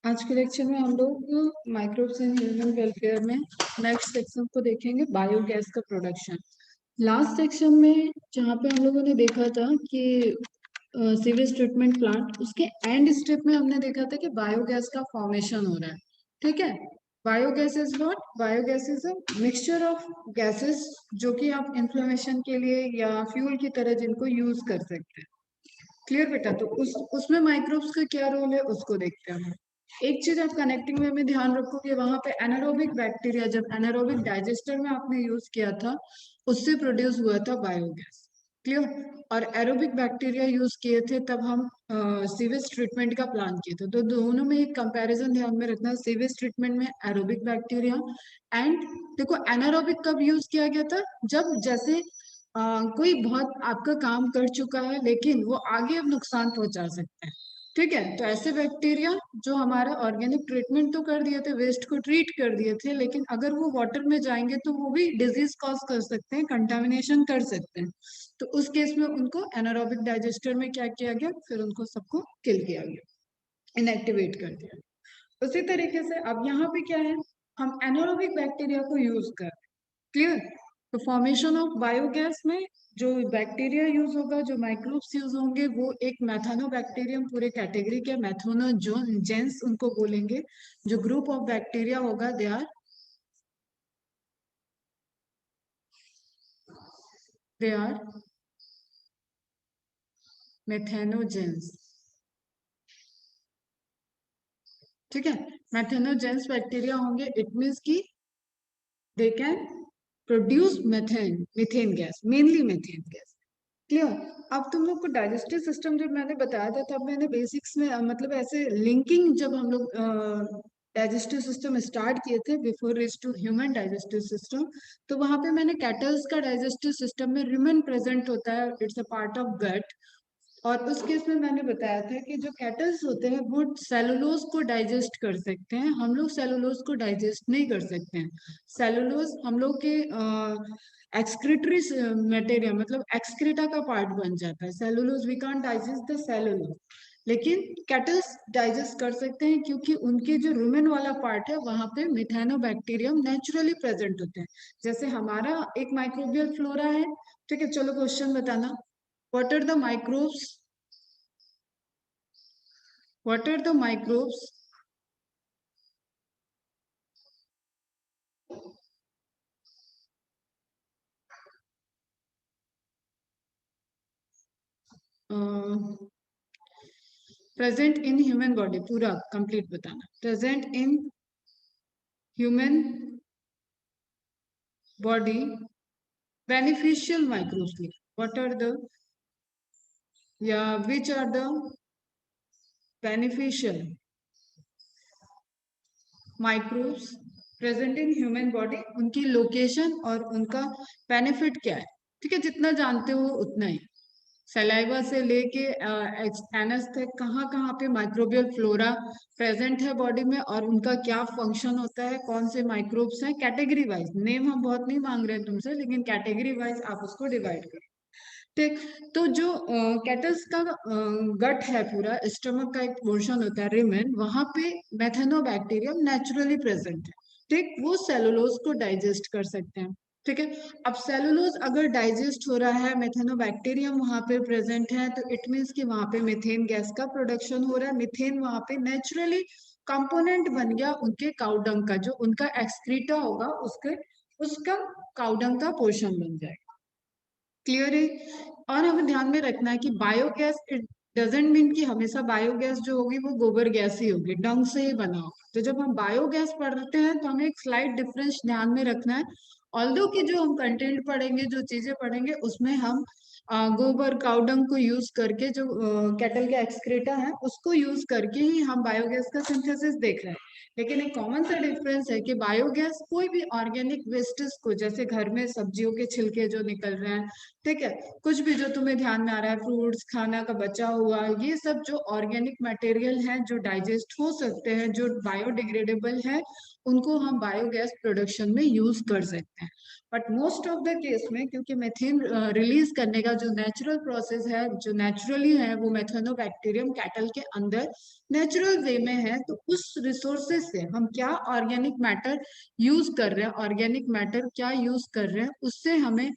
आज के लेक्चर में हम लोग माइक्रोब्स इन ह्यूमन वेलफेयर में नेक्स्ट सेक्शन को देखेंगे, बायोगैस का प्रोडक्शन। लास्ट सेक्शन में जहाँ पे हम लोगों ने देखा था कि सीवेज ट्रीटमेंट प्लांट, उसके एंड स्टेप में हमने देखा था कि बायोगैस का फॉर्मेशन हो रहा है। ठीक है, biogas is what? Biogas is a mixture of gases जो कि आप इन्फ्लेमेशन के लिए या फ्यूल की तरह जिनको यूज कर सकते हैं। क्लियर बेटा? तो उसमें माइक्रोब्स का क्या रोल है उसको देखते हैं हम। एक चीज आप कनेक्टिंग वे में ध्यान रखो कि वहां पे एनारोबिक बैक्टीरिया, जब एनारोबिक डाइजेस्टर में आपने यूज किया था, उससे प्रोड्यूस हुआ था बायोगैस। क्लियर? और एरोबिक बैक्टीरिया यूज किए थे तब हम सीवेज ट्रीटमेंट का प्लान किए थे। तो दोनों में एक कंपैरिजन ध्यान में रखना, सीवेज ट्रीटमेंट में एरोबिक बैक्टीरिया एंड, देखो एनारोबिक कब यूज किया गया था? जब जैसे कोई बहुत आपका काम कर चुका है लेकिन वो आगे अब नुकसान पहुंचा सकते हैं। ठीक है, तो ऐसे बैक्टीरिया जो हमारा ऑर्गेनिक ट्रीटमेंट तो कर दिए थे, वेस्ट को ट्रीट कर दिए थे, लेकिन अगर वो वाटर में जाएंगे तो वो भी डिजीज कॉज कर सकते हैं, कंटामिनेशन कर सकते हैं। तो उस केस में उनको एनारोबिक डाइजेस्टर में क्या किया गया? फिर उनको सबको किल किया गया, इनएक्टिवेट कर दिया। उसी तरीके से अब यहाँ पे क्या है, हम एनारोबिक बैक्टीरिया को यूज कर, क्लियर? तो फॉर्मेशन ऑफ बायोगैस में जो बैक्टीरिया यूज होगा, जो माइक्रोब्स यूज होंगे, वो एक मैथानोबैक्टीरियम पूरे कैटेगरी के मैथोनोजेंस उनको बोलेंगे। जो ग्रुप ऑफ बैक्टीरिया होगा दे आर मेथेनोजेंस। ठीक है, मैथेनोजेंस बैक्टीरिया होंगे, इट मीन्स की they can produce methane gas, mainly methane gas. Clear? अब तुम लोग को डाइजेस्टिव सिस्टम जब मैंने बताया था तब मैंने बेसिक्स में मतलब ऐसे लिंकिंग, जब हम लोग डाइजेस्टिव सिस्टम स्टार्ट किए थे before reach to human digestive system, तो वहां पे मैंने कैटल्स का डाइजेस्टिव सिस्टम में रुमेन प्रेजेंट होता है, it's a part of gut. और उस केस में मैंने बताया था कि जो कैटल्स होते हैं वो सेलुलोज को डाइजेस्ट कर सकते हैं, हम लोग सेलुलोज को डाइजेस्ट नहीं कर सकते हैं। सेलुलोज हम लोग के एक्सक्रीटरी मटेरियल, मतलब एक्सक्रीटा का पार्ट बन जाता है cellulose. We can't digest the cellulose, लेकिन कैटल्स डाइजेस्ट कर सकते हैं क्योंकि उनके जो रुमेन वाला पार्ट है वहां पे मिथेनोबैक्टीरियम नेचुरली प्रेजेंट होते हैं। जैसे हमारा एक माइक्रोबियल फ्लोरा है। ठीक है, चलो क्वेश्चन बताना। What are the microbes? What are the microbes uh, present in human body? पूरा कंप्लीट बताना। Present in human body, beneficial microbes. What are the, yeah, which are the beneficial microbes present in human body? उनकी location और उनका benefit क्या है? ठीक है, जितना जानते हो उतना ही। सलाइवा से लेके एनस तक कहाँ कहाँ पे माइक्रोबियल फ्लोरा प्रेजेंट है बॉडी में और उनका क्या फंक्शन होता है, कौन से माइक्रोब्स हैं, कैटेगरी वाइज। नेम हम बहुत नहीं मांग रहे हैं तुमसे, लेकिन कैटेगरी वाइज आप उसको डिवाइड करो। ठीक, तो जो कैटल्स का गट है, पूरा स्टमक का एक पोर्शन होता है रिमेन, वहां पे मेथेनोबैक्टीरियम नेचुरली प्रेजेंट है। ठीक, वो सेलुलोज को डाइजेस्ट कर सकते हैं। ठीक है, अब सेलुलोज अगर डाइजेस्ट हो रहा है, मेथेनोबैक्टीरियम वहां पे प्रेजेंट है, तो इट मीन्स कि वहां पे मीथेन गैस का प्रोडक्शन हो रहा है। मीथेन वहां पे नेचुरली कंपोनेंट बन गया उनके काउडंग का, जो उनका एक्सक्रीटा होगा उसके, उसका काउडंग का पोर्शन बन जाएगा। क्लियर है? और हमें ध्यान में रखना है कि बायोगैस इट डजेंट मीन कि हमेशा बायोगैस जो होगी वो गोबर गैस ही होगी, डंग से ही बना होगा। तो जब हम बायोगैस पढ़ते हैं तो हमें एक स्लाइट डिफरेंस ध्यान में रखना है। ऑल्दो कि जो हम कंटेंट पढ़ेंगे, जो चीजें पढ़ेंगे, उसमें हम गोबर काउडंग को यूज करके, जो कैटल के एक्सक्रेटा है उसको यूज करके ही हम बायोगैस का सिंथेसिस देख रहे हैं। लेकिन एक कॉमन सा डिफरेंस है कि बायोगैस कोई भी ऑर्गेनिक वेस्टेज को, जैसे घर में सब्जियों के छिलके जो निकल रहे हैं, ठीक है, कुछ भी जो तुम्हें ध्यान में आ रहा है, फ्रूट्स खाना का बचा हुआ, ये सब जो ऑर्गेनिक मटेरियल है जो डाइजेस्ट हो सकते हैं, जो बायोडिग्रेडेबल है, उनको हम बायोगैस प्रोडक्शन में यूज कर सकते हैं। But most of the case में क्योंकि मेथेन रिलीज करने का जो नेचुरल प्रोसेस है, जो नेचुरली है, वो मेथेनोबैक्टीरियम कैटल के अंदर नेचुरल वे में है, तो उस रिसोर्सेज से हम क्या ऑर्गेनिक मैटर यूज कर रहे हैं, ऑर्गेनिक मैटर क्या यूज कर रहे हैं, उससे हमें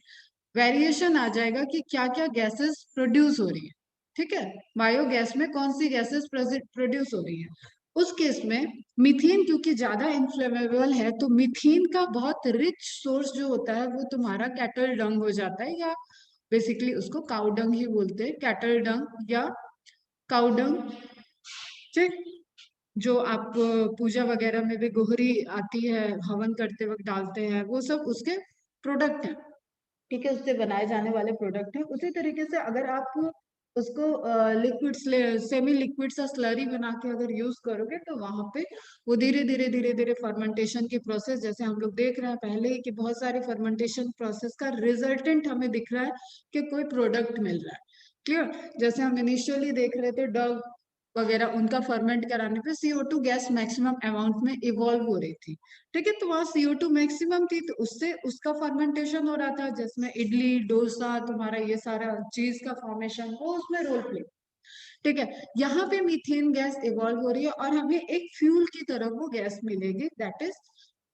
वेरिएशन आ जाएगा कि क्या क्या गैसेस प्रोड्यूस हो रही है। ठीक है, बायोगैस में कौन सी गैसेस प्रोड्यूस हो रही है। उस केस में मीथेन क्योंकि ज्यादा इन्फ्लेमेबल है, तो मीथेन का बहुत रिच सोर्स जो होता है वो तुम्हारा कैटल डंग हो जाता है, या बेसिकली उसको काउ डंग ही बोलते हैं, कैटल डंग या काउ डंग। ठीक, जो आप पूजा वगैरह में भी गोहरी आती है, हवन करते वक्त डालते हैं, वो सब उसके प्रोडक्ट हैं। ठीक है, उससे बनाए जाने वाले प्रोडक्ट है। उसी तरीके से अगर आप उसको लिक्विड सेमी लिक्विड सा स्लरी बना के अगर यूज करोगे, तो वहां पे वो धीरे धीरे धीरे धीरे फर्मेंटेशन की प्रोसेस, जैसे हम लोग देख रहे हैं पहले ही कि बहुत सारे फर्मेंटेशन प्रोसेस का रिजल्टेंट हमें दिख रहा है कि कोई प्रोडक्ट मिल रहा है। क्लियर, जैसे हम इनिशियली देख रहे थे डव वगैरह, उनका फर्मेंट कराने पे CO2 गैस मैक्सिमम अमाउंट में इवॉल्व हो रही थी। ठीक है, तो वहाँ CO2 मैक्सिमम थी, तो उससे उसका फर्मेंटेशन हो रहा था, जिसमें इडली डोसा तुम्हारा ये सारा चीज का फॉर्मेशन वो उसमें रोल प्ले। ठीक है, यहाँ पे मीथेन गैस इवॉल्व हो रही है और हमें एक फ्यूल की तरह वो गैस मिलेगी, दैट इज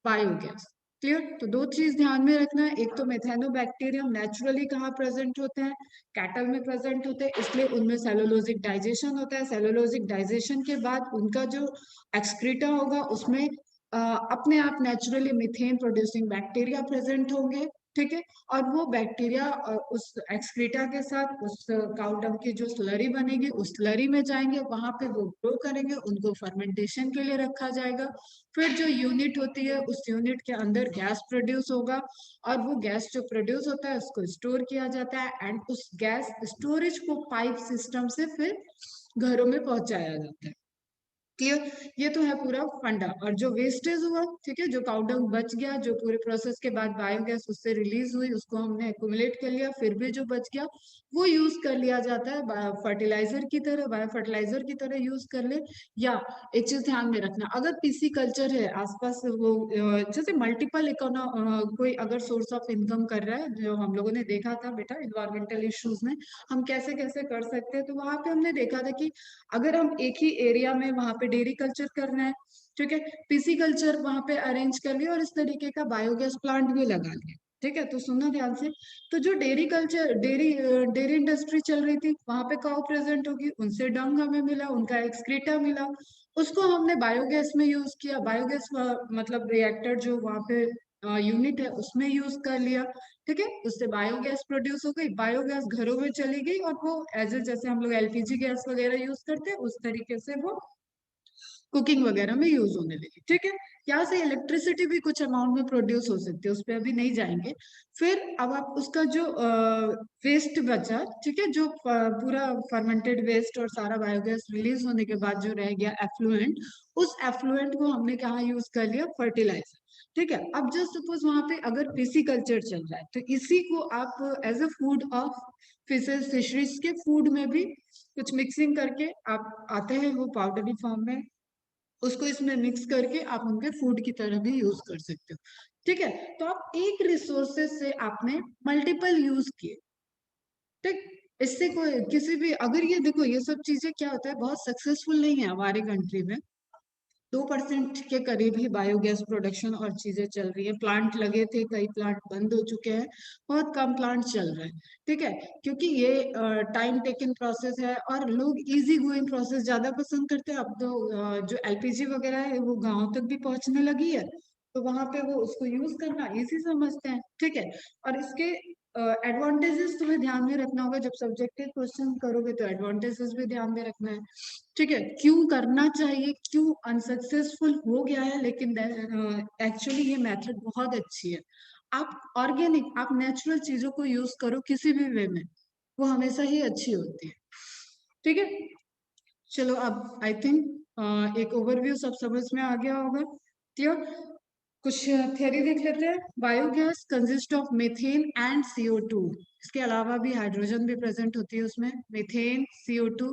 बायोगैस। क्लियर, तो दो चीज ध्यान में रखना है, एक तो मेथेनोबैक्टीरियम नेचुरली कहाँ प्रेजेंट होते हैं, कैटल में प्रेजेंट होते हैं, इसलिए उनमें सेलुलोजिक डाइजेशन होता है। सेलुलोजिक डाइजेशन के बाद उनका जो एक्सक्रीटा होगा उसमें अपने आप naturally methane producing bacteria present होंगे। ठीक है, और वो बैक्टीरिया उस एक्सक्रीटा के साथ उस काउ डंग की जो स्लरी बनेगी उस स्लरी में जाएंगे, वहां पे वो ग्रो करेंगे, उनको फर्मेंटेशन के लिए रखा जाएगा। फिर जो यूनिट होती है उस यूनिट के अंदर गैस प्रोड्यूस होगा, और वो गैस जो प्रोड्यूस होता है उसको स्टोर किया जाता है, एंड उस गैस स्टोरेज को पाइप सिस्टम से फिर घरों में पहुंचाया जाता है। क्लियर, ये तो है पूरा फंडा। और जो वेस्टेज हुआ, ठीक है, जो काउडंग बच गया, जो पूरे प्रोसेस के बाद बायोगैस उससे रिलीज हुई, उसको हमने एक्यूमुलेट कर लिया, फिर भी जो बच गया वो यूज कर लिया जाता है फर्टिलाइजर की तरह, बायो फर्टिलाइजर की तरह यूज कर ले। या एक चीज ध्यान में रखना, अगर पीसी कल्चर है आसपास, वो जैसे मल्टीपल कोई अगर सोर्स ऑफ इनकम कर रहा है, जो हम लोगों ने देखा था बेटा इन्वायरमेंटल इश्यूज में हम कैसे कैसे कर सकते हैं, तो वहां पे हमने देखा था कि अगर हम एक ही एरिया में वहां पे डेयरी कल्चर करना है, ठीक है, पीसी कल्चर वहां पे अरेंज कर लिया और इस तरीके का बायोगैस प्लांट भी लगा लिया। ठीक है, तो सुनना ध्यान से, तो जो dairy culture dairy dairy industry चल रही थी, वहां पे काउ प्रेजेंट होगी, उनसे डंग हमें मिला, उनका एक्सक्रीटा मिला, उसको हमने बायोगैस में यूज किया। बायोगैस मतलब रिएक्टर जो वहां पे यूनिट है उसमें यूज कर लिया। ठीक है, उससे बायोगैस प्रोड्यूस हो गई, बायोगैस घरों में चली गई, और वो एज ए जैसे हम लोग एलपीजी गैस वगैरह यूज करते हैं उस तरीके से वो कुकिंग वगैरह में यूज होने लगी। ठीक है, यहाँ से इलेक्ट्रिसिटी भी कुछ अमाउंट में प्रोड्यूस हो सकती है, उस पर अभी नहीं जाएंगे। फिर अब आप उसका जो वेस्ट बचा, ठीक है, जो पूरा फर्मेंटेड वेस्ट और सारा बायोगैस रिलीज होने के बाद जो रह गया एफ्लुएंट, उस एफ्लुएंट को हमने कहाँ यूज कर लिया, फर्टिलाइजर। ठीक है, अब जस्ट सपोज वहां पे अगर पीसी कल्चर चल रहा है, तो इसी को आप as a food of fishes fisheries के फूड में भी कुछ मिक्सिंग करके आप आते हैं वो पाउडरी फॉर्म में, उसको इसमें मिक्स करके आप उनके फूड की तरह भी यूज कर सकते हो। ठीक है, तो आप एक रिसोर्सेज से आपने मल्टीपल यूज किए। ठीक, इससे कोई किसी भी, अगर ये देखो ये सब चीजें क्या होता है, बहुत सक्सेसफुल नहीं है हमारे कंट्री में। 2% के करीब ही बायोगैस प्रोडक्शन और चीजें चल रही है, प्लांट लगे थे, कई प्लांट बंद हो चुके हैं, बहुत कम प्लांट चल रहे हैं। ठीक है, क्योंकि ये टाइम टेकन प्रोसेस है और लोग इजी गोइंग प्रोसेस ज्यादा पसंद करते हैं। अब तो जो एलपीजी वगैरह है वो गाँव तक भी पहुंचने लगी है, तो वहां पे वो उसको यूज करना इजी समझते हैं। ठीक है, और इसके एडवांटेजेस तुम्हें ध्यान में रखना होगा, जब सब्जेक्टिव क्वेश्चन करोगे तो एडवांटेजेस भी ध्यान में रखना है। ठीक है, क्यों करना चाहिए, क्यों अनसक्सेसफुल हो गया है, लेकिन एक्चुअली ये मेथड बहुत अच्छी है। आप ऑर्गेनिक, आप नेचुरल चीजों को यूज करो किसी भी वे में, वो हमेशा ही अच्छी होती है। ठीक है, चलो अब आई थिंक एक ओवरव्यू सब समझ में आ गया होगा। क्लियर, कुछ थ्योरी देख लेते हैं। Biogas consist of methane and CO2, इसके अलावा भी हाइड्रोजन भी प्रेजेंट होती है उसमें, मीथेन CO2,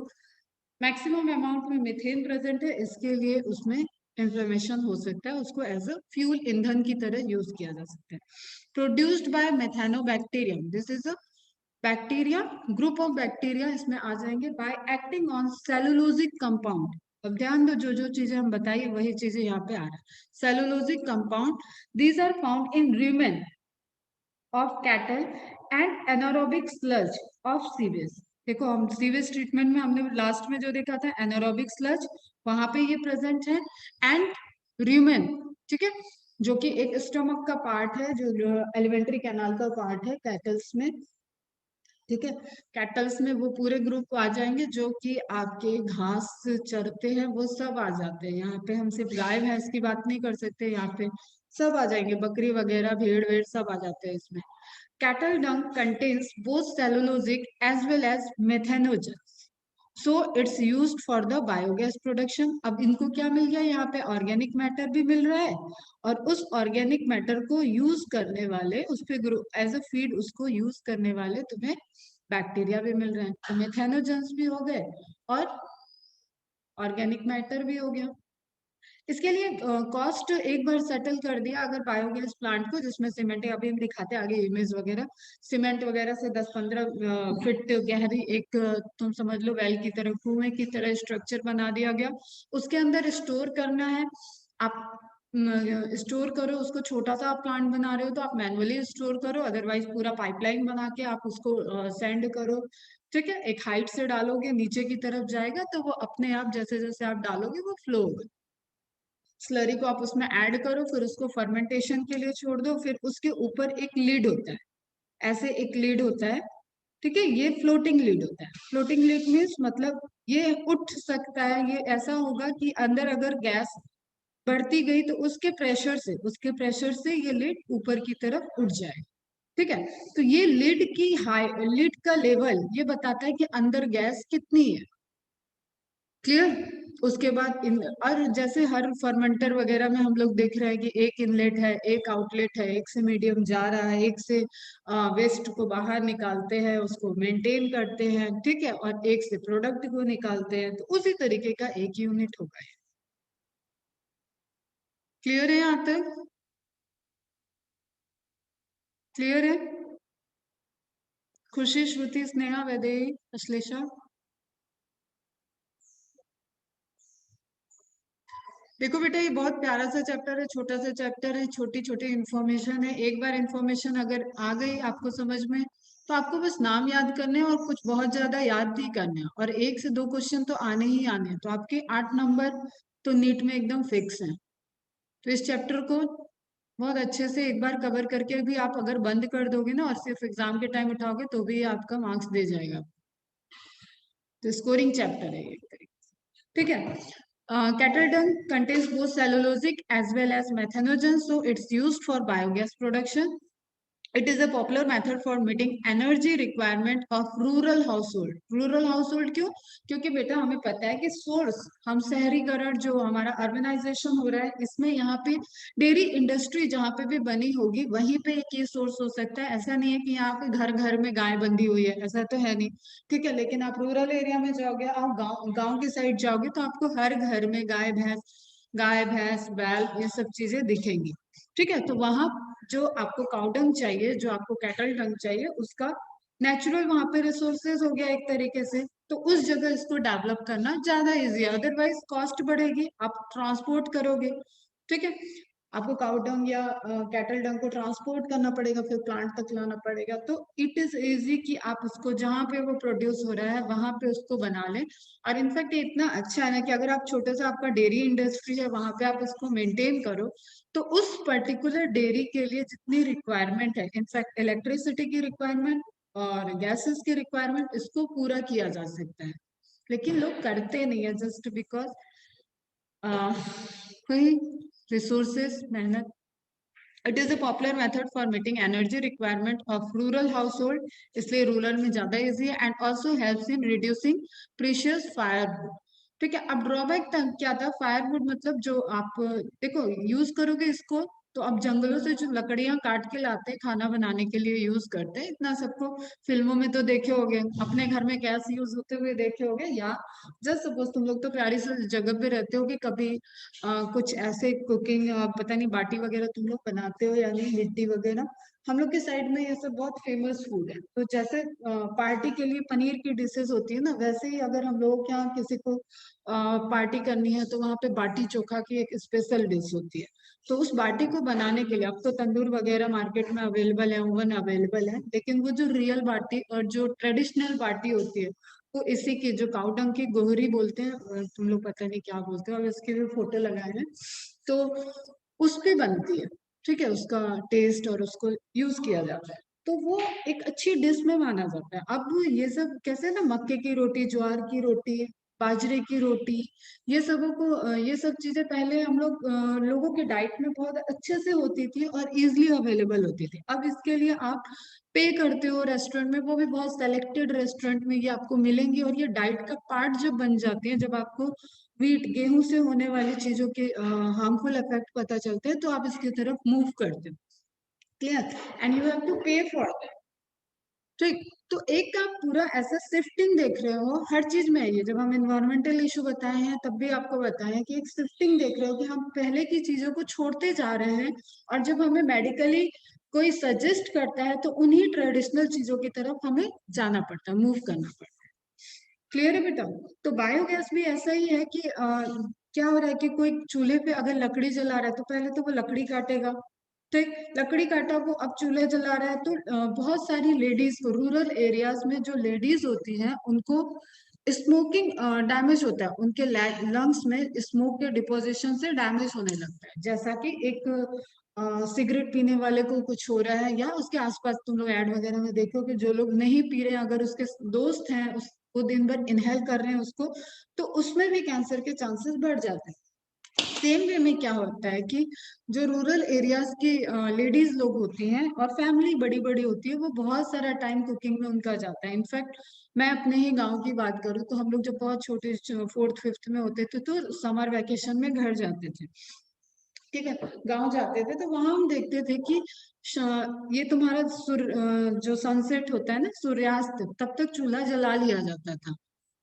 मैक्सिमम अमाउंट में मीथेन प्रेजेंट है, इसके लिए उसमें इंफ्लेमेशन हो सकता है, उसको एज अ फ्यूल ईंधन की तरह यूज किया जा सकता है। Produced by methanobacterium, this is a bacteria, group of bacteria इसमें आ जाएंगे, by acting on cellulosic compound. अब ध्यान दो, जो जो चीजें हम बताइए वही चीजें यहाँ पे आ रहा है। Cellulosic compound, these are found in rumen of cattle and anaerobic sludge of sewage. देखो हम सीवेज ट्रीटमेंट में हमने लास्ट में जो देखा था एनारोबिक स्लज, वहां पे ये प्रेजेंट है। एंड र्यूमेन, ठीक है, जो कि एक स्टमक का पार्ट है, जो एलिमेंट्री कैनाल का पार्ट है कैटल्स में, ठीक है। कैटल्स में वो पूरे ग्रुप आ जाएंगे जो कि आपके घास चरते हैं, वो सब आ जाते हैं यहाँ पे। हम सिर्फ गाय भैंस की बात नहीं कर सकते, यहाँ पे सब आ जाएंगे, बकरी वगैरह भेड़ वेड़ सब आ जाते हैं इसमें। Cattle dung contains both cellulosic as well as methanogen, so it's used for the biogas production. अब इनको क्या मिल गया, यहाँ पे ऑर्गेनिक मैटर भी मिल रहा है, और उस ऑर्गेनिक मैटर को यूज करने वाले, उस पे एज अ फीड उसको यूज करने वाले तुम्हें बैक्टीरिया भी मिल रहे हैं, तो मेथेनोजेंस भी हो गए और ऑर्गेनिक मैटर भी हो गया। इसके लिए कॉस्ट एक बार सेटल कर दिया अगर बायोगैस प्लांट को, जिसमें सीमेंट, अभी हम दिखाते हैं आगे इमेज वगैरह, सीमेंट वगैरह से 10-15 फीट गहरी एक तुम समझ लो वेल की तरह, कुएं की तरह स्ट्रक्चर बना दिया गया, उसके अंदर स्टोर करना है। आप स्टोर करो उसको, छोटा सा आप प्लांट बना रहे हो तो आप मैनुअली स्टोर करो, अदरवाइज पूरा पाइपलाइन बना के आप उसको सेंड करो, ठीक है। एक हाइट से डालोगे, नीचे की तरफ जाएगा तो वो अपने आप जैसे जैसे आप डालोगे वो फ्लो होगा। स्लरी को आप उसमें ऐड करो, फिर उसको फर्मेंटेशन के लिए छोड़ दो, फिर उसके ऊपर एक लीड होता है, ऐसे एक लीड होता है, ठीक है। ये फ्लोटिंग लीड होता है। फ्लोटिंग लीड मीन्स मतलब ये उठ सकता है, ये ऐसा होगा कि अंदर अगर गैस बढ़ती गई तो उसके प्रेशर से ये लीड ऊपर की तरफ उठ जाए, ठीक है। तो ये लीड की हाई, लीड का लेवल ये बताता है कि अंदर गैस कितनी है, क्लियर। उसके बाद और जैसे हर फर्मेंटर वगैरह में हम लोग देख रहे हैं कि एक इनलेट है, एक आउटलेट है, एक से मीडियम जा रहा है, एक से वेस्ट को बाहर निकालते हैं, उसको मेंटेन करते हैं, ठीक है, और एक से प्रोडक्ट को निकालते हैं, तो उसी तरीके का एक यूनिट होगा। क्लियर है यहाँ तक? क्लियर है? खुशी, श्रुति, स्नेहा, वैदेही, अश्लेषा। देखो बेटा, ये बहुत प्यारा सा चैप्टर है, छोटा सा चैप्टर है, छोटी छोटी इन्फॉर्मेशन है। एक बार इन्फॉर्मेशन अगर आ गई आपको समझ में, तो आपको बस नाम याद करने हैं, और कुछ बहुत ज्यादा याद नहीं करने हैं, और 1 से 2 क्वेश्चन तो आने ही आने हैं, तो आपके 8 नंबर तो नीट में एकदम फिक्स हैं। तो इस चैप्टर को बहुत अच्छे से एक बार कवर करके भी आप अगर बंद कर दोगे ना, और सिर्फ एग्जाम के टाइम उठाओगे, तो भी ये आपका मार्क्स दे जाएगा। तो स्कोरिंग चैप्टर है ये एक तरीके से, ठीक है। Cattle dung contains both cellulosic as well as methanogen, so it's used for biogas production. It is a popular method for meeting energy requirement of rural household. Rural household क्यों? क्योंकि बेटा हमें पता है कि सोर्स, हम शहरीकरण जो हमारा अर्बनाइजेशन हो रहा है, इसमें यहाँ पे डेयरी इंडस्ट्री जहाँ पे भी बनी होगी वहीं पे एक ये सोर्स हो सकता है। ऐसा नहीं है कि यहाँ पे घर घर में गाय बंधी हुई है, ऐसा तो है नहीं, ठीक है। लेकिन आप रूरल एरिया में जाओगे, आप गाँव गाँव की साइड जाओगे, तो आपको हर घर में गाय भैंस बैल ये सब चीजें दिखेंगी, ठीक है। तो वहां जो आपको काउ डंग चाहिए, जो आपको कैटल डंग चाहिए, उसका नेचुरल वहां पे रिसोर्सेज हो गया एक तरीके से, तो उस जगह इसको डेवलप करना ज्यादा इजी है। अदरवाइज कॉस्ट बढ़ेगी, आप ट्रांसपोर्ट करोगे, ठीक है, आपको काउ डंग या कैटल डंग को ट्रांसपोर्ट करना पड़ेगा, फिर प्लांट तक लाना पड़ेगा। तो इट इज इजी कि आप उसको जहाँ पे वो प्रोड्यूस हो रहा है वहां पे उसको बना लें। और इनफैक्ट ये इतना अच्छा है ना कि अगर आप छोटे सा आपका डेयरी इंडस्ट्री है, वहां पे आप उसको मेंटेन करो, तो उस पर्टिकुलर डेयरी के लिए जितनी रिक्वायरमेंट है, इनफैक्ट इलेक्ट्रिसिटी की रिक्वायरमेंट और गैसेस की रिक्वायरमेंट, इसको पूरा किया जा सकता है। लेकिन लोग करते नहीं है, जस्ट बिकॉज वही रिसोर्सेस, मेहनत। It is a popular method for meeting energy requirement of rural house hold, इसलिए रूरल में ज्यादा इजी है, and also helps in reducing precious firewood, ठीक है। अब ड्रॉबैक क्या था, फायरवुड मतलब जो आप देखो यूज करोगे इसको तो अब जंगलों से जो लकड़ियां काट के लाते हैं खाना बनाने के लिए यूज करते हैं, इतना सबको फिल्मों में तो देखे होगे, अपने घर में गैस यूज होते हुए देखे होगे, या जस्ट सपोज तुम लोग तो प्यारी सी जगह पे रहते हो कि कभी कुछ ऐसे कुकिंग पता नहीं बाटी वगैरह तुम लोग बनाते हो या नहीं, लिट्टी वगैरह। हम लोग के साइड में ये सब बहुत फेमस फूड है। तो जैसे पार्टी के लिए पनीर की डिशेस होती है ना, वैसे ही अगर हम लोगों के यहाँ किसी को पार्टी करनी है तो वहाँ पे बाटी चोखा की एक स्पेशल डिश होती है। तो उस बाटी को बनाने के लिए अब तो तंदूर वगैरह मार्केट में अवेलेबल है, ओवन अवेलेबल है, लेकिन वो जो रियल बाटी और जो ट्रेडिशनल बाटी होती है वो इसी की, जो काउडंग की गोहरी बोलते हैं, तुम लोग पता नहीं क्या बोलते हो, अब इसके भी फोटो लगाए हैं, तो उस पे बनती है। ठीक है, उसका टेस्ट और उसको यूज किया जाता है, तो वो एक अच्छी डिश में माना जाता है। अब ये सब कैसे ना, मक्के की रोटी, ज्वार की रोटी, बाजरे की रोटी, ये सबों को ये सब चीजें पहले हम लोग लोगों के डाइट में बहुत अच्छे से होती थी और इजीली अवेलेबल होती थी। अब इसके लिए आप पे करते हो रेस्टोरेंट में, वो भी बहुत सेलेक्टेड रेस्टोरेंट में ये आपको मिलेंगी, और ये डाइट का पार्ट जब बन जाती है, जब आपको वीट गेहूं से होने वाली चीजों के हार्मफुल इफेक्ट पता चलते हैं, तो आप इसकी तरफ मूव करते हो। Clear? And you have to pay for that. ठीक। तो एक आप पूरा ऐसा शिफ्टिंग देख रहे हो, हर चीज में है ये। जब हम इन्वायरमेंटल इशू बताए हैं तब भी आपको बताए हैं कि एक शिफ्टिंग देख रहे हो कि हम पहले की चीजों को छोड़ते जा रहे हैं, और जब हमें मेडिकली कोई सजेस्ट करता है तो उन्हीं ट्रेडिशनल चीजों की तरफ हमें जाना पड़ता है, मूव करना पड़ता है। क्लियर है बेटा? तो बायोगैस भी ऐसा ही है कि क्या हो रहा है कि कोई चूल्हे पे अगर लकड़ी जला रहा है तो पहले तो वो लकड़ी काटेगा। ठीक। लकड़ी काटा, वो अब चूल्हे जला रहा है, तो बहुत सारी लेडीज को, रूरल एरियाज में जो लेडीज होती हैं उनको स्मोकिंग डैमेज होता है, उनके लंग्स में स्मोक के डिपोजिशन से डैमेज होने लगता है। जैसा कि एक सिगरेट पीने वाले को कुछ हो रहा है, या उसके आसपास तुम लोग ऐड वगैरह में देखो कि जो लोग नहीं पी रहे हैं, अगर उसके दोस्त हैं उस वो दिन भर इनहेल कर रहे हैं उसको, तो उसमें भी कैंसर के चांसेस बढ़ जाते हैं। सेम वे में क्या होता है कि जो रूरल एरियाज की लेडीज लोग होती हैं और फैमिली बड़ी बड़ी होती है, वो बहुत सारा टाइम कुकिंग में उनका जाता है। इनफैक्ट मैं अपने ही गांव की बात करूँ तो हम लोग जब बहुत छोटे, फोर्थ फिफ्थ में होते थे, तो समर वेकेशन में घर जाते थे। ठीक है, गांव जाते थे तो वहां हम देखते थे कि ये तुम्हारा जो सनसेट होता है ना, सूर्यास्त, तब तक चूल्हा जला लिया जाता था।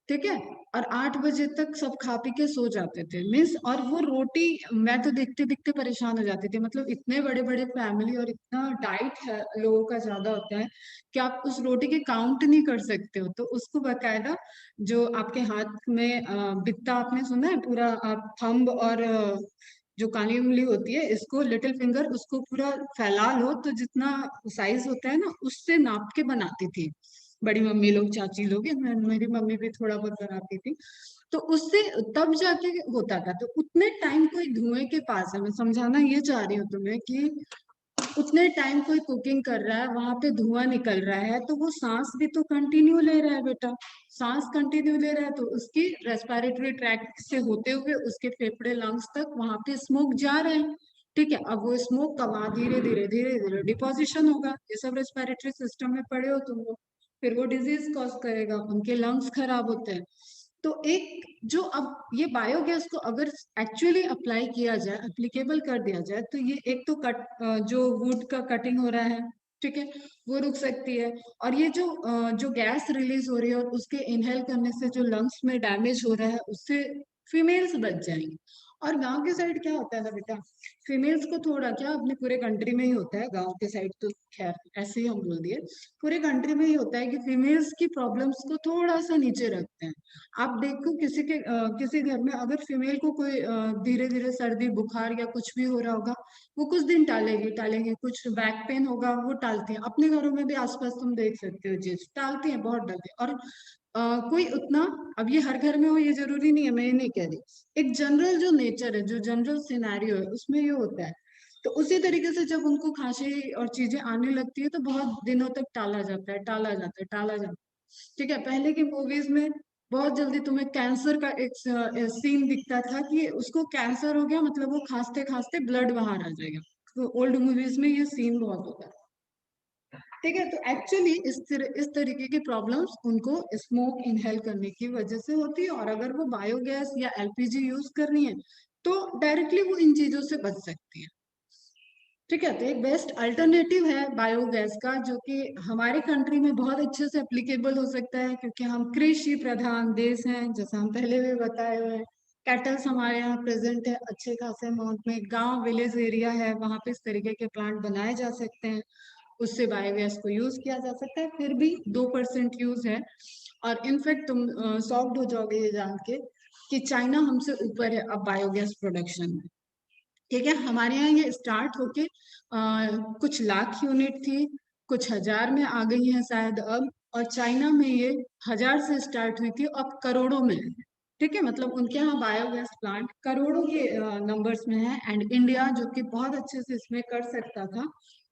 ठीक है, और 8 बजे तक सब खा पी के सो जाते थे, मीन्स। और वो रोटी, मैं तो देखते देखते परेशान हो जाती थी, मतलब इतने बड़े बड़े फैमिली और इतना डाइट है लोगों का ज्यादा होता है कि आप उस रोटी के काउंट नहीं कर सकते हो। तो उसको बकायदा जो आपके हाथ में बित्ता, आपने सुना है पूरा, आप थंब और जो काली उंगली होती है, इसको लिटिल फिंगर, उसको पूरा फैला लो, तो जितना साइज होता है ना उससे नाप के बनाती थी बड़ी मम्मी लोग, चाची लोग। मेरी मम्मी भी थोड़ा बहुत बनाती थी, तो उससे तब जाके होता था। तो उतने टाइम कोई धुएं के पास है, मैं समझाना ये चाह रही हूँ तुम्हें कि उतने टाइम कोई कुकिंग कर रहा है, वहां पे धुआं निकल रहा है, तो वो सांस भी तो कंटिन्यू ले रहा है बेटा। सांस कंटिन्यू ले रहा है तो उसकी रेस्पिरेटरी ट्रैक्ट से होते हुए उसके फेफड़े, लंग्स तक वहां पे स्मोक जा रहे हैं। ठीक है, अब वो स्मोक का वहां धीरे धीरे धीरे धीरे डिपोजिशन होगा, ये सब रेस्पिरेटरी सिस्टम में पड़े हो तुम लोग, फिर वो डिजीज कॉज करेगा, उनके लंग्स खराब होते हैं। तो एक जो, अब ये बायोगैस को अगर एक्चुअली अप्लाई किया जाए, एप्लीकेबल कर दिया जाए, तो ये एक तो जो वुड का कटिंग हो रहा है, ठीक है, वो रुक सकती है। और ये जो गैस रिलीज हो रही है और उसके इनहेल करने से जो लंग्स में डैमेज हो रहा है, उससे फीमेल्स बच जाएंगी। और गांव के साइड क्या होता है ना बेटा, फीमेल्स को थोड़ा क्या, अपने पूरे कंट्री में ही होता है, गांव के साइड तो खैर ऐसे ही हम बोल दिए, पूरे कंट्री में ही होता है कि फीमेल्स की प्रॉब्लम्स को थोड़ा सा नीचे रखते हैं। आप देखो किसी घर में अगर फीमेल को कोई धीरे धीरे सर्दी बुखार या कुछ भी हो रहा होगा, वो कुछ दिन टालेगी टालेगी, कुछ बैक पेन होगा वो टालती है, अपने घरों में भी आसपास तुम देख सकते हो चीज टालती हैं, बहुत डरते हैं। और कोई उतना, अब ये हर घर में हो ये जरूरी नहीं है, मैं ये नहीं कह रही, एक जनरल जो नेचर है, जो जनरल सिनेरियो है, उसमें ये होता है। तो उसी तरीके से जब उनको खांसी और चीजें आने लगती है तो बहुत दिनों तक टाला जाता है, टाला जाता है, टाला जाता है। ठीक है, पहले की मूवीज में बहुत जल्दी तुम्हें कैंसर का एक सीन दिखता था कि उसको कैंसर हो गया, मतलब वो खांसते खांसते ब्लड बाहर आ जाएगा। तो ओल्ड मूवीज में ये सीन बहुत होता है। ठीक है, तो एक्चुअली इस तरीके की प्रॉब्लम्स उनको स्मोक इनहेल करने की वजह से होती है। और अगर वो बायोगैस या एलपीजी यूज कर रही है तो डायरेक्टली वो इन चीजों से बच सकती है। ठीक है। तो एक बेस्ट अल्टरनेटिव है बायोगैस का, जो कि हमारे कंट्री में बहुत अच्छे से एप्लीकेबल हो सकता है, क्योंकि हम कृषि प्रधान देश हैं, जैसा हम पहले भी बताए हुए हैं। कैटल्स हमारे यहाँ प्रेजेंट है अच्छे खासे अमाउंट में, गांव विलेज एरिया है, वहां पे इस तरीके के प्लांट बनाए जा सकते हैं, उससे बायोगैस को यूज किया जा सकता है। फिर भी 2% यूज है। और इनफैक्ट तुम शॉक्ड हो जाओगे ये जान के कि चाइना हमसे ऊपर है अब बायोगैस प्रोडक्शन में। ठीक है, हमारे यहाँ ये स्टार्ट होके कुछ लाख यूनिट थी, कुछ हजार में आ गई है शायद अब, और चाइना में ये 1000 से स्टार्ट हुई थी, अब करोड़ों में है। ठीक है, मतलब उनके यहाँ बायोगैस प्लांट करोड़ों के नंबर्स में है। एंड इंडिया जो कि बहुत अच्छे से इसमें कर सकता था,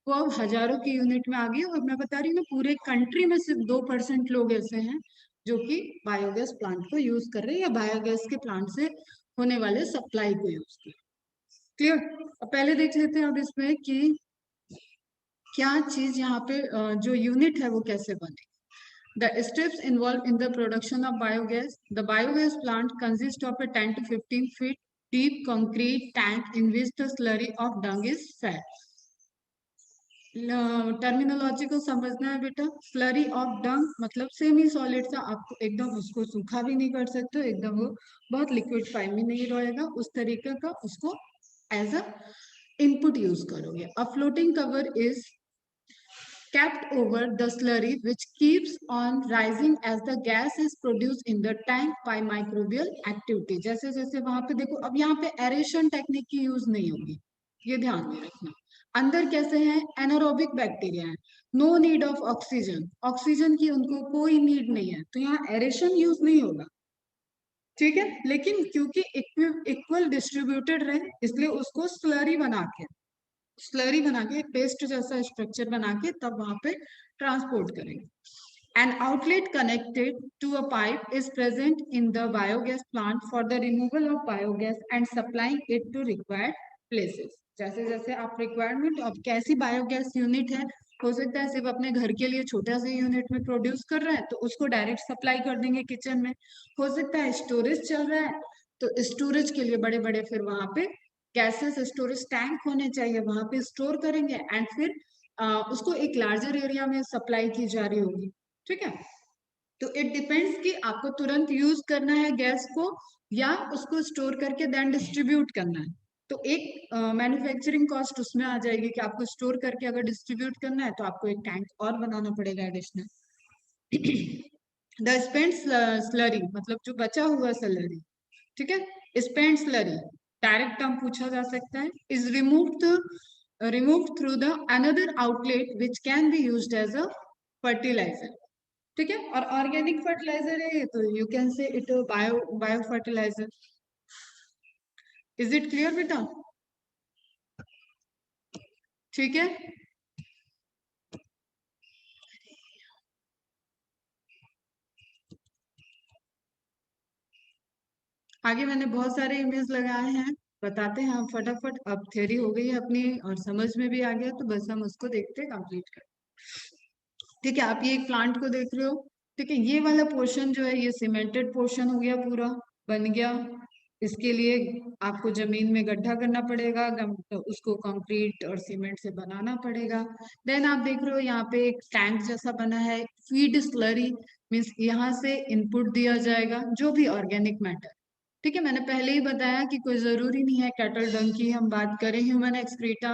वो अब हजारों की यूनिट में आ गई। और मैं बता रही हूँ ना, पूरे कंट्री में सिर्फ 2% लोग ऐसे हैं जो कि बायोगैस प्लांट को यूज कर रहे हैं, या बायोगैस के प्लांट से होने वाले सप्लाई को यूज कर। क्लियर। अब पहले देख लेते हैं अब इसमें कि क्या चीज यहाँ पे जो यूनिट है वो कैसे बने। The steps involved in the production of biogas. The biogas plant consists of a 10 to 15 feet deep concrete tank in which the slurry of dung is fed. Terminology को समझना है बेटा। स्लरी ऑफ डंग मतलब semi solid सा, आपको एकदम उसको सूखा भी नहीं कर सकते हो, एकदम वो बहुत लिक्विड फाइल में नहीं रहेगा, उस तरीके का उसको एज अ इनपुट यूज करोगे। अ floating cover is kept over the slurry which keeps on rising as the gas is produced in the tank by microbial activity। जैसे जैसे वहां पे देखो, अब यहाँ पे एरेशन टेक्निक की यूज नहीं होगी, ये ध्यान में रखना। अंदर कैसे हैं, एनारोबिक बैक्टीरिया है, no need of oxygen, oxygen की उनको कोई नीड नहीं है, तो यहाँ एरेशन यूज नहीं होगा। ठीक है, लेकिन क्योंकि इक्वल डिस्ट्रीब्यूटेड रहे, इसलिए उसको स्लरी बना के पेस्ट जैसा स्ट्रक्चर बना के तब वहां पे ट्रांसपोर्ट करेंगे। An outlet connected to a pipe is present in the biogas plant for the removal of biogas and supplying it to required places। जैसे जैसे आप रिक्वायरमेंट, अब कैसी बायोगैस यूनिट है, हो सकता है सिर्फ अपने घर के लिए छोटा सा यूनिट में प्रोड्यूस कर रहा है तो उसको डायरेक्ट सप्लाई कर देंगे किचन में। हो सकता है स्टोरेज चल रहा है, तो स्टोरेज के लिए बड़े बड़े फिर वहां पे गैसेस स्टोरेज टैंक होने चाहिए, वहां पे स्टोर करेंगे एंड फिर उसको एक लार्जर एरिया में सप्लाई की जा रही होगी। ठीक है, तो इट डिपेंड्स कि आपको तुरंत यूज करना है गैस को, या उसको स्टोर करके देन डिस्ट्रीब्यूट करना है। तो एक मैन्युफैक्चरिंग कॉस्ट उसमें आ जाएगी कि आपको स्टोर करके अगर डिस्ट्रीब्यूट करना है तो आपको एक टैंक और बनाना पड़ेगा एडिशनल। द स्पेंट स्लरी मतलब जो बचा हुआ स्लरी, ठीक है, स्पेंट स्लरी डायरेक्ट टर्म पूछा जा सकता है, is removed through the another outlet which can be used as a fertilizer. ठीक है, और ऑर्गेनिक फर्टिलाइजर है ये, तो you can say it bio fertilizer. Is it clear बेटा? ठीक है, आगे मैंने बहुत सारे इमेज लगाए हैं, बताते हैं हम फटाफट। अब थ्योरी हो गई है अपनी और समझ में भी आ गया, तो बस हम उसको देखते कंप्लीट कर। ठीक है, आप ये एक प्लांट को देख रहे हो। ठीक है, ये वाला पोर्शन जो है ये सीमेंटेड पोर्शन हो गया, पूरा बन गया। इसके लिए आपको जमीन में गड्ढा करना पड़ेगा, तो उसको कंक्रीट और सीमेंट से बनाना पड़ेगा। देन आप देख रहे हो यहाँ पे एक टैंक जैसा बना है, फीड स्लरी मीन्स यहाँ से इनपुट दिया जाएगा जो भी ऑर्गेनिक मैटर। ठीक है, मैंने पहले ही बताया कि कोई जरूरी नहीं है कैटल डंग की हम बात करें, human excreta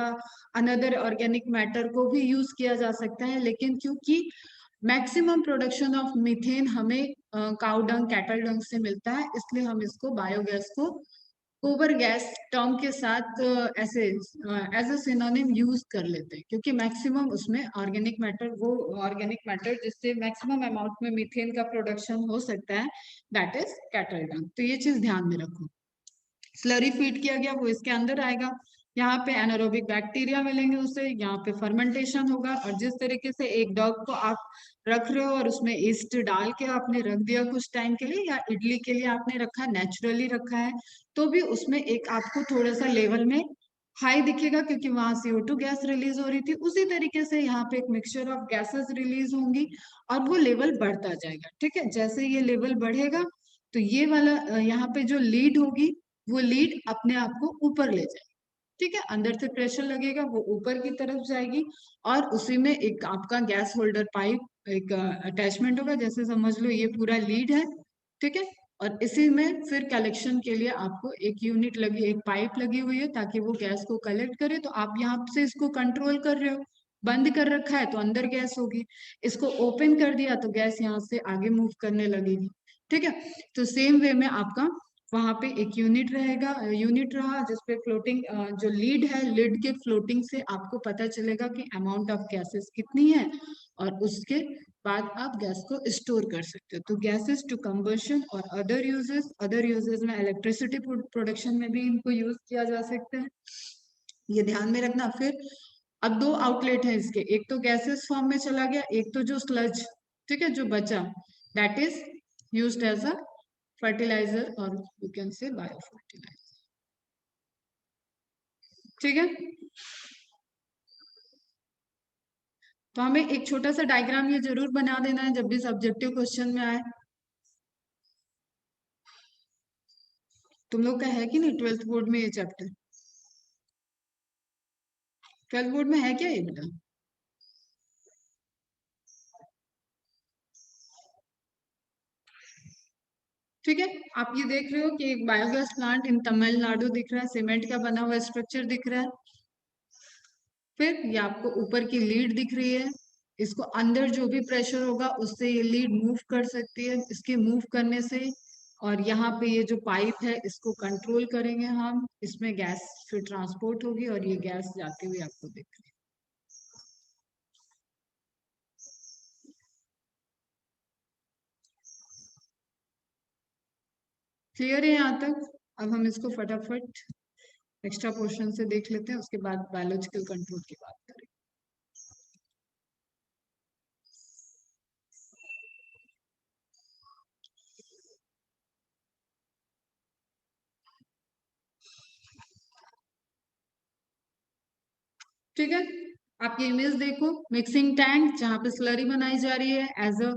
another organic matter को भी यूज किया जा सकता है, लेकिन क्योंकि मैक्सिमम प्रोडक्शन ऑफ मीथेन हमें काउ डंग कैटल डंग से मिलता है, इसलिए हम इसको बायोगैस को गोबर गैस टर्म के साथ ऐसे एज अ सिनोनिम यूज कर लेते हैं, क्योंकि मैक्सिमम उसमें ऑर्गेनिक मैटर, वो ऑर्गेनिक मैटर जिससे मैक्सिमम अमाउंट में मीथेन का प्रोडक्शन हो सकता है, दैट इज कैटल डंग। तो ये चीज ध्यान में रखो। स्लरी फीड किया गया वो इसके अंदर आएगा, यहाँ पे एनारोबिक बैक्टीरिया मिलेंगे उससे, यहाँ पे फर्मेंटेशन होगा। और जिस तरीके से एक डॉग को आप रख रहे हो और उसमें ईस्ट डाल के आपने रख दिया कुछ टाइम के लिए, या इडली के लिए आपने रखा, नेचुरली रखा है, तो भी उसमें एक आपको थोड़ा सा लेवल में हाई दिखेगा, क्योंकि वहां CO2 गैस रिलीज हो रही थी। उसी तरीके से यहाँ पे एक मिक्सचर ऑफ गैसेस रिलीज होंगी और वो लेवल बढ़ता जाएगा। ठीक है, जैसे ये लेवल बढ़ेगा तो ये वाला यहाँ पे जो लीड होगी वो लीड अपने आप को ऊपर ले जाए। ठीक है, अंदर से प्रेशर लगेगा, वो ऊपर की तरफ जाएगी और उसी में एक आपका गैस होल्डर पाइप एक अटैचमेंट होगा, जैसे समझ लो ये पूरा लीड है। ठीक है, और इसी में फिर कलेक्शन के लिए आपको एक यूनिट लगी, एक पाइप लगी हुई है ताकि वो गैस को कलेक्ट करे। तो आप यहाँ से इसको कंट्रोल कर रहे हो, बंद कर रखा है तो अंदर गैस होगी, इसको ओपन कर दिया तो गैस यहाँ से आगे मूव करने लगेगी। ठीक है, तो सेम वे में आपका वहां पे एक यूनिट रहेगा, यूनिट रहा जिसपे फ्लोटिंग जो लीड है, लीड के फ्लोटिंग से आपको पता चलेगा कि अमाउंट ऑफ गैसेस कितनी है, और उसके बाद आप गैस को स्टोर कर सकते हो। तो गैसेस टू कंबशन और अदर यूजेस में इलेक्ट्रिसिटी प्रोडक्शन में भी इनको यूज किया जा सकता है, ये ध्यान में रखना। फिर अब दो आउटलेट है इसके, एक तो गैसेस फॉर्म में चला गया, एक तो जो स्लज, ठीक है, जो बचा, that is used as a fertiliser और you can say bio fertiliser. ठीक है, तो हमें एक छोटा सा डायग्राम ये जरूर बना देना है जब भी सब्जेक्टिव क्वेश्चन में आए। तुम लोग का है कि नहीं ट्वेल्थ बोर्ड में ये चैप्टर? ट्वेल्थ बोर्ड में है क्या ये बेटा? ठीक है, आप ये देख रहे हो कि एक बायोगैस प्लांट इन तमिलनाडु दिख रहा है, सीमेंट का बना हुआ स्ट्रक्चर दिख रहा है। फिर ये आपको ऊपर की लीड दिख रही है, इसको अंदर जो भी प्रेशर होगा उससे ये लीड मूव कर सकती है, इसके मूव करने से। और यहाँ पे ये जो पाइप है इसको कंट्रोल करेंगे हम, इसमें गैस फिर ट्रांसपोर्ट होगी और ये गैस जाती हुई आपको दिख रही है। क्लियर है यहाँ तक? अब हम इसको फटाफट एक्स्ट्रा पोर्शन से देख लेते हैं, उसके बाद बायोलॉजिकल कंट्रोल की बात करें। ठीक है, आप ये इमेज देखो, मिक्सिंग टैंक जहाँ पे स्लरी बनाई जा रही है, एज अ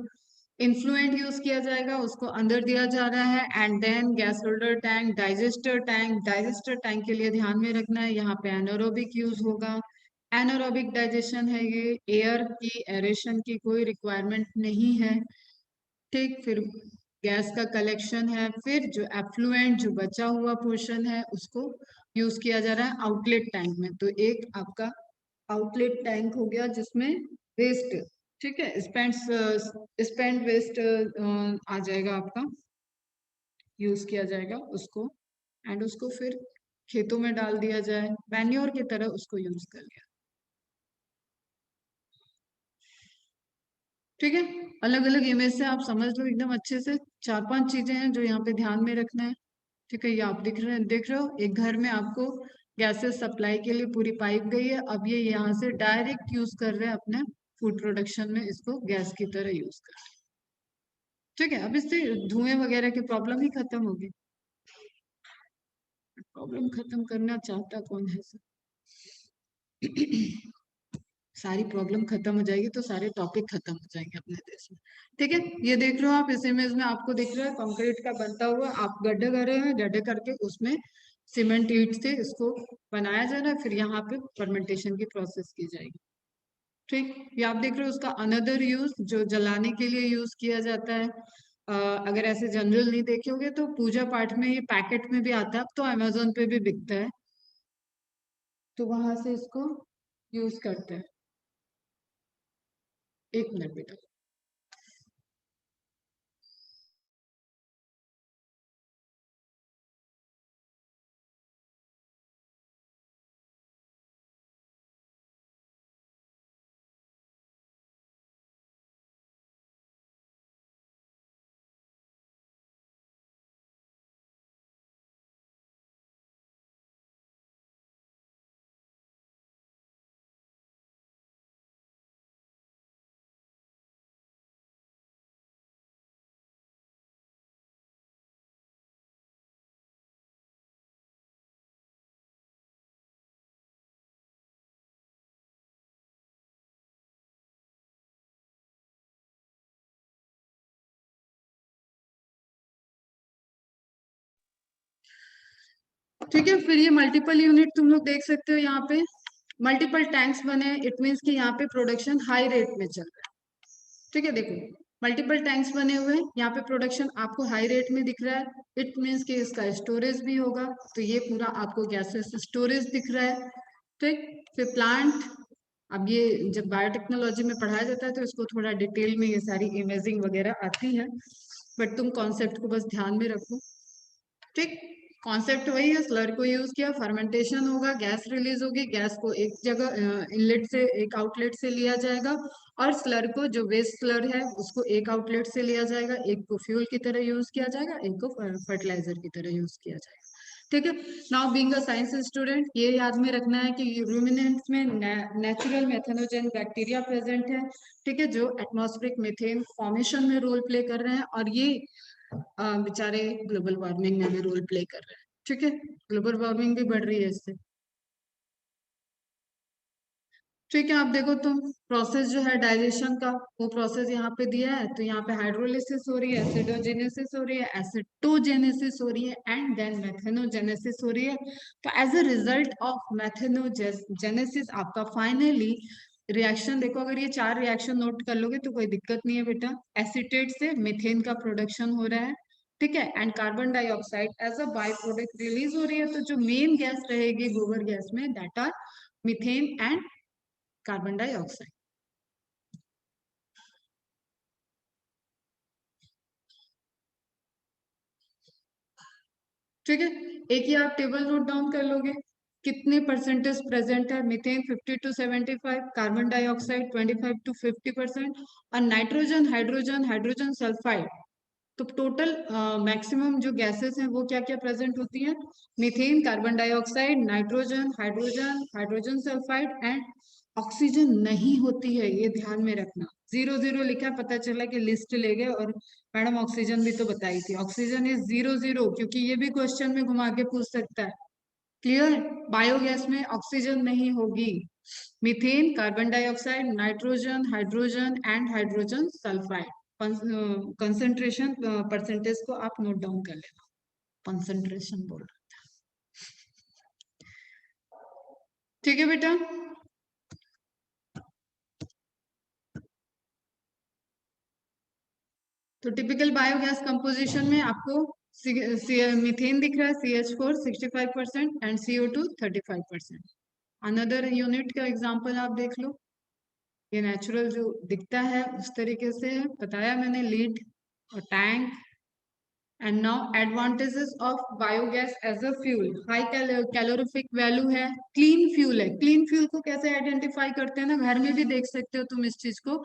इन्फ्लुएंट यूज किया जाएगा, उसको अंदर दिया जा रहा है। And then gas holder tank, digester tank, digester tank के लिए ध्यान में रखना है यहाँ पे एनारोबिक यूज होगा। एनारोबिक डाइजेशन है ये, एयर की एरेशन की कोई रिक्वायरमेंट नहीं है। ठीक, फिर गैस का कलेक्शन है, फिर जो एफ्लुएंट जो बचा हुआ पोर्शन है उसको यूज किया जा रहा है आउटलेट टैंक में। तो एक आपका आउटलेट टैंक हो गया जिसमें वेस्ट, ठीक है, स्पेंट वेस्ट आ जाएगा आपका, यूज किया जाएगा उसको, एंड उसको फिर खेतों में डाल दिया जाए, मैन्योर की तरह उसको यूज कर लिया। ठीक है, अलग अलग इमेज से आप समझ लो एकदम अच्छे से, चार पांच चीजें हैं जो यहाँ पे ध्यान में रखना है। ठीक है, ये आप देख रहे हो एक घर में आपको गैसेस सप्लाई के लिए पूरी पाइप गई है, अब ये यहाँ से डायरेक्ट यूज कर रहे हैं अपने फूड प्रोडक्शन में, इसको गैस की तरह यूज कर रहे हैं। ठीक है, अब इससे धुएं वगैरह की प्रॉब्लम ही खत्म होगी। प्रॉब्लम खत्म करना चाहता कौन है सर? सारी प्रॉब्लम खत्म हो जाएगी तो सारे टॉपिक खत्म हो जाएंगे अपने देश में। ठीक है, ये देख रहे हो आप, इस इमेज में आपको दिख रहा है कंक्रीट का बनता हुआ, आप गड्ढे कर रहे हैं, गड्ढे करके उसमें सीमेंट ईंट से इसको बनाया जा रहा है, फिर यहाँ पे फर्मेंटेशन की प्रोसेस की जाएगी। ठीक, ये आप देख रहे हो उसका अनदर यूज जो जलाने के लिए यूज किया जाता है। अगर ऐसे जनरल नहीं देखोगे तो पूजा पाठ में ये पैकेट में भी आता है, अब तो अमेजोन पे भी बिकता है, तो वहां से इसको यूज करते हैं। एक मिनट बेटा। ठीक है, फिर ये मल्टीपल यूनिट तुम लोग देख सकते हो यहाँ पे मल्टीपल टैंक्स बने, इट मीन्स कि यहाँ पे प्रोडक्शन हाई रेट में चल रहा है। ठीक है, देखो मल्टीपल टैंक्स बने हुए हैं, यहाँ पे प्रोडक्शन आपको हाई रेट में दिख रहा है, इट मीन्स कि इसका स्टोरेज भी होगा, तो ये पूरा आपको गैसेस स्टोरेज दिख रहा है। ठीक, फिर प्लांट, अब ये जब बायोटेक्नोलॉजी में पढ़ाया जाता है तो इसको थोड़ा डिटेल में ये सारी इमेजिंग वगैरह आती है, बट तुम कॉन्सेप्ट को बस ध्यान में रखो। ठीक, कॉन्सेप्ट वही है, स्लर को यूज किया, फर्मेंटेशन होगा, गैस रिलीज होगी, गैस को एक जगह इनलेट से एक आउटलेट से लिया जाएगा, और स्लर को जो वेस्ट स्लर है उसको एक आउटलेट से लिया जाएगा, एक को फ्यूल की तरह यूज किया जाएगा, एक को फर्टिलाइजर की तरह यूज किया जाएगा। ठीक है, now being a science student ये याद में रखना है कि रूमिनेंट्स में नेचुरल मेथेनोजेन बैक्टीरिया प्रेजेंट है। ठीक है, जो एटमॉस्फेरिक मीथेन फॉर्मेशन में रोल प्ले कर रहे हैं, और ये बेचारे ग्लोबल वार्मिंग में भी रोल प्ले कर रहे हैं। ठीक है, ग्लोबल वार्मिंग भी बढ़ रही है इससे। ठीक है, आप देखो तो प्रोसेस जो है डाइजेशन का, वो प्रोसेस यहाँ पे दिया है, तो यहाँ पे हाइड्रोलिसिस हो रही है, एसिडोजेनेसिस हो रही है, एसिटोजेनेसिस हो रही है, एंड देन मेथेनोजेनेसिस हो रही है। तो एज अ रिजल्ट ऑफ मेथेनोजेनेसिस आपका फाइनली रिएक्शन देखो, अगर ये चार रिएक्शन नोट कर लोगे तो कोई दिक्कत नहीं है बेटा। एसीटेट से मीथेन का प्रोडक्शन हो रहा है, ठीक है, and carbon dioxide as a by product release हो रही है। तो जो मेन गैस रहेगी गोबर गैस में, that are methane and carbon dioxide. ठीक है, एक ही आप टेबल नोट डाउन कर लोगे, कितने परसेंटेज प्रेजेंट है, methane 50 to 75, carbon dioxide 25 to 50%, और नाइट्रोजन हाइड्रोजन हाइड्रोजन सल्फाइड। तो टोटल मैक्सिमम जो गैसेस हैं वो क्या क्या प्रेजेंट होती हैं, methane, carbon dioxide, nitrogen, hydrogen, hydrogen sulphide and oxygen नहीं होती है, ये ध्यान में रखना। 0 0 लिखा, पता चला कि लिस्ट ले गए और मैडम ऑक्सीजन भी तो बताई थी, ऑक्सीजन इज 0 0, क्योंकि ये भी क्वेश्चन में घुमा के पूछ सकता है। क्लियर, बायोगैस में ऑक्सीजन नहीं होगी, methane, carbon dioxide, nitrogen, hydrogen and hydrogen sulphide. Concentration percentage को आप नोट डाउन कर लेना, कंसंट्रेशन बोल रहा। ठीक है बेटा, तो टिपिकल बायोगैस कंपोजिशन में आपको मीथेन दिख रहा है, CH4 65% and CO2 35%। Another unit का एग्जांपल आप देख लो, ये नेचुरल जो दिखता है उस तरीके से है, बताया मैंने, लीड और tank. And now advantages of biogas as a fuel, high calorific value है, क्लीन फ्यूल है। क्लीन फ्यूल को कैसे आइडेंटिफाई करते हैं ना, घर में भी देख सकते हो तुम इस चीज को।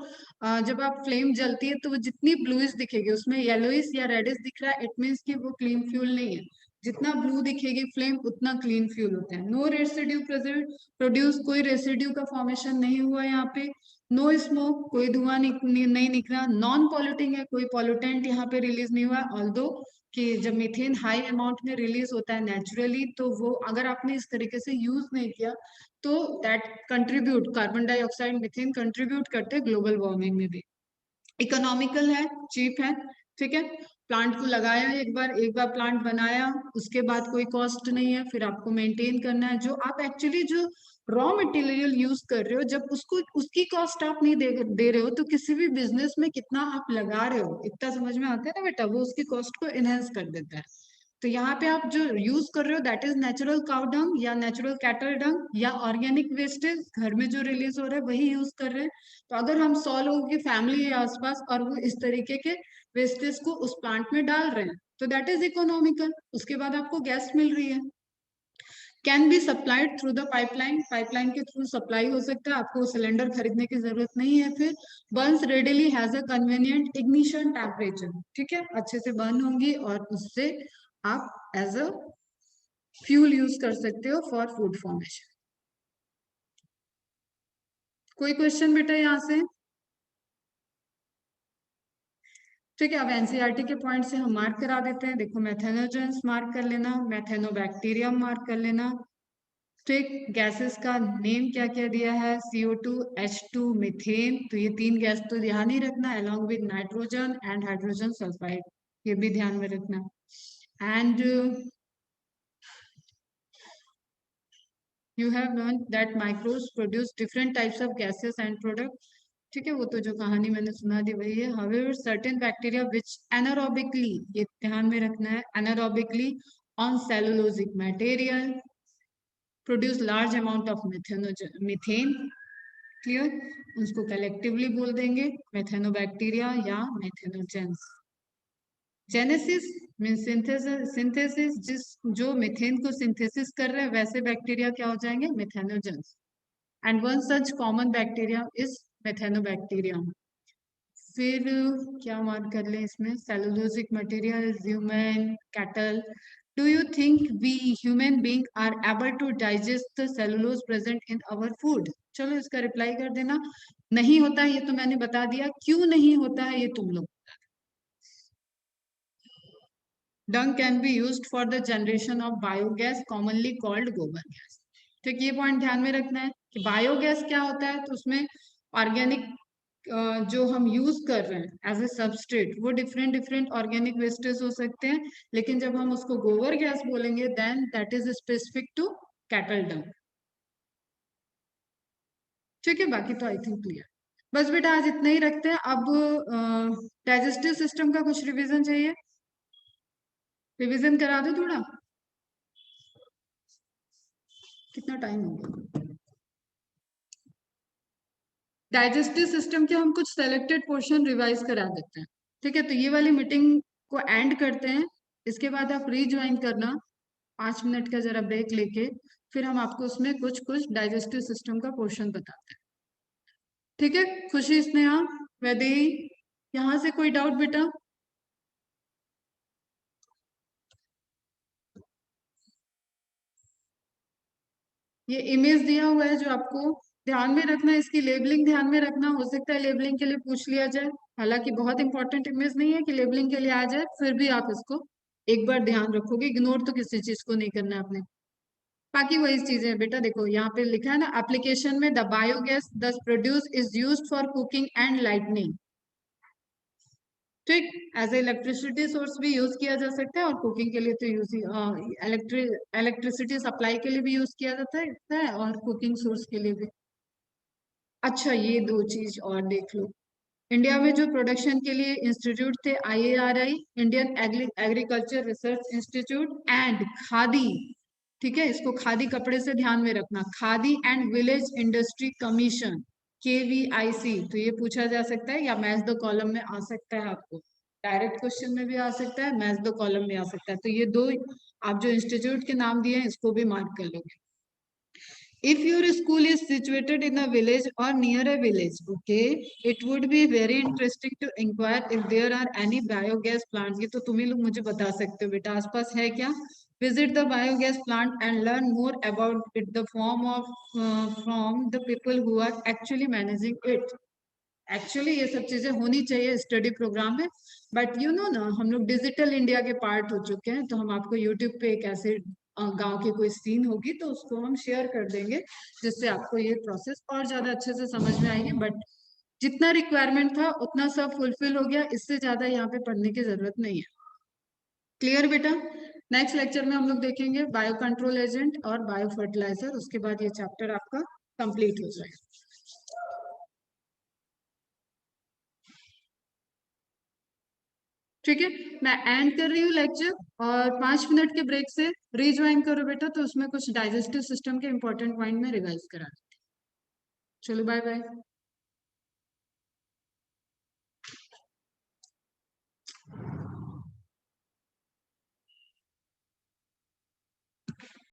जब आप फ्लेम जलती है तो वो जितनी ब्लूइश दिखेगी, उसमें येलोइश या रेडिश दिख रहा है, इट मीन्स कि वो क्लीन फ्यूल नहीं है। जितना ब्लू दिखेगी फ्लेम उतना क्लीन फ्यूल होता है। नो रेसिड्यू प्रेजेंट, प्रोड्यूस, कोई रेसिड्यू का फॉर्मेशन नहीं हुआ यहाँ पे। नो स्मोक, कोई धुआं नहीं निकला। नॉन पॉल्यूटिंग है, कोई पॉल्यूटेंट यहाँ पे रिलीज नहीं हुआ। ऑल्दो कि जब मीथेन हाई अमाउंट में रिलीज होता है नेचुरली, तो वो अगर आपने इस तरीके से यूज नहीं किया तो that contribute, carbon dioxide methane contribute करते हैं ग्लोबल वार्मिंग में भी। इकोनॉमिकल है, चीप है। ठीक है, प्लांट को लगाया एक बार प्लांट बनाया, उसके बाद कोई कॉस्ट नहीं है, फिर आपको मेंटेन करना है। जो आप एक्चुअली जो रॉ मटेरियल यूज कर रहे हो, जब उसको उसकी कॉस्ट आप नहीं दे रहे हो, तो किसी भी बिजनेस में कितना आप लगा रहे हो इतना समझ में आता है ना बेटा, वो उसकी कॉस्ट को एनहेंस कर देता है। तो यहाँ पे आप जो यूज कर रहे हो that is natural cow dung या नेचुरल कैटल डंग या ऑर्गेनिक वेस्टेज, घर में जो रिलीज हो रहा है वही यूज कर रहे हैं। तो अगर हम 100 लोगों की फैमिली है आसपास और वो इस तरीके के वेस्टेज को उस प्लांट में डाल रहे हैं, तो दैट इज इकोनॉमिकल। उसके बाद आपको गैस मिल रही है। Can be supplied through the pipeline, pipeline के थ्रू सप्लाई हो सकता है, आपको सिलेंडर खरीदने की जरूरत नहीं है। फिर Burns readily, has a convenient ignition temperature, ठीक है, अच्छे से बर्न होंगी और उससे आप एज अ फ्यूल यूज कर सकते हो फॉर फूड फॉर्मेशन। कोई क्वेश्चन बेटा यहाँ से? ठीक है, अब एनसीईआरटी के पॉइंट से हम मार्क करा देते हैं। देखो मेथेनोजेंस मार्क कर लेना, मेथेनोबैक्टीरियम मार्क कर लेना। ठीक, गैसेस का नेम क्या क्या दिया है, CO2, H2, मीथेन, तो ये तीन गैस तो ध्यान ही रखना, along with nitrogen and hydrogen sulphide, ये भी ध्यान में रखना। And you have learn that microbes produce different types of gases and product. ठीक है, वो तो जो कहानी मैंने सुना दी वही है। However certain bacteria which anaerobically, ये ध्यान में रखना है, anaerobically on cellulosic material produce large amount of methane. Clear, उसको कलेक्टिवली बोल देंगे मेथेनोबैक्टीरिया या methanogens. Genesis mean synthesis, synthesis जिस जो मीथेन को सिंथेसिस कर रहे हैं वैसे बैक्टीरिया क्या हो जाएंगे, methanogens. And one such common bacteria is methanobacteria. फिर क्या मार्क कर लें इसमें, cellulosic material, human, cattle. Do you think we human being are able to digest the cellulose present in our food? चलो इसका रिप्लाई कर देना। नहीं होता है ये तो मैंने बता दिया, क्यों नहीं होता है ये तुम लोग। Dung can be used for the generation of biogas commonly called गोबर गैस। ठीक, ये पॉइंट ध्यान में रखना है कि बायोगैस क्या होता है, तो उसमें ऑर्गेनिक जो हम यूज कर रहे हैं एज ए सबस्ट्रेट वो डिफरेंट डिफरेंट ऑर्गेनिक वेस्टेज हो सकते हैं, लेकिन जब हम उसको गोबर गैस बोलेंगे then that is specific to cattle dung. ठीक है, बाकी तो आई थिंक क्लियर। बस बेटा आज इतना ही रखते हैं। अब डाइजेस्टिव सिस्टम का कुछ रिवीजन चाहिए, रिवीजन करा दो थोड़ा। कितना टाइम हो गया? डाइजेस्टिव सिस्टम के हम कुछ सेलेक्टेड पोर्शन रिवाइज करा देते हैं। ठीक है, तो ये वाली मीटिंग को एंड करते हैं, इसके बाद आप रीज्वाइन करना 5 मिनट का जरा ब्रेक लेके, फिर हम आपको उसमें कुछ कुछ डाइजेस्टिव सिस्टम का पोर्शन बताते हैं। ठीक है, खुशी, स्नेहा, वैदेही, यहाँ से कोई डाउट बेटा? ये इमेज दिया हुआ है जो आपको ध्यान में रखना है, इसकी लेबलिंग ध्यान में रखना, हो सकता है लेबलिंग के लिए पूछ लिया जाए। हालांकि बहुत इंपॉर्टेंट इमेज नहीं है कि लेबलिंग के लिए आ जाए, फिर भी आप इसको एक बार ध्यान रखोगे, इग्नोर तो किसी चीज को नहीं करना है आपने। बाकी वही चीजें हैं बेटा, देखो यहाँ पे लिखा है ना, एप्लीकेशन में द बायोगैस दस produce is used for cooking and lightning. ठीक, एज इलेक्ट्रिसिटी सोर्स भी यूज किया जा सकता है, और कुकिंग के लिए तो यूज इलेक्ट्रिसिटी सप्लाई के लिए भी यूज किया जाता है, और कुकिंग सोर्स के लिए भी। अच्छा, ये दो चीज और देख लो। इंडिया में जो प्रोडक्शन के लिए इंस्टीट्यूट थे, IARI, Indian agriculture research institute, and khadi. ठीक है, इसको खादी कपड़े से ध्यान में रखना, khadi and village industry commission, KVIC। तो ये पूछा जा सकता है या मैच द कॉलम में आ सकता है, आपको डायरेक्ट क्वेश्चन में भी आ सकता है, मैच द कॉलम में आ सकता है। तो ये दो आप जो इंस्टीट्यूट के नाम दिए हैं इसको भी मार्क कर लोगे। If your school is situated in a village or near a village, okay, it would be very interesting to inquire if there are any biogas plants. ये तो तुम ही लोग मुझे बता सकते हो बेटा, आसपास है क्या? Visit the biogas plant and learn more about it, the form of from the people who are actually managing it. Actually ये सब चीजें होनी चाहिए स्टडी प्रोग्राम में, बट यू नो ना, हम लोग डिजिटल इंडिया के पार्ट हो चुके हैं, तो हम आपको यूट्यूब पे एक ऐसे गांव की कोई सीन होगी तो उसको हम शेयर कर देंगे, जिससे आपको ये प्रोसेस और ज्यादा अच्छे से समझ में आएगी। बट जितना रिक्वायरमेंट था उतना सब फुलफिल हो गया, इससे ज्यादा यहाँ पे पढ़ने की जरूरत नहीं है। क्लियर बेटा? नेक्स्ट लेक्चर में हम लोग देखेंगे बायो कंट्रोल एजेंट और बायो फर्टिलाइजर, उसके बाद ये चैप्टर आपका कंप्लीट हो जाएगा। ठीक है, मैं एंड कर रही हूँ लेक्चर, और 5 मिनट के ब्रेक से रीज्वाइन करो बेटा, तो उसमें कुछ डाइजेस्टिव सिस्टम के इंपॉर्टेंट पॉइंट में रिवाइज करा। चलो बाय बाय।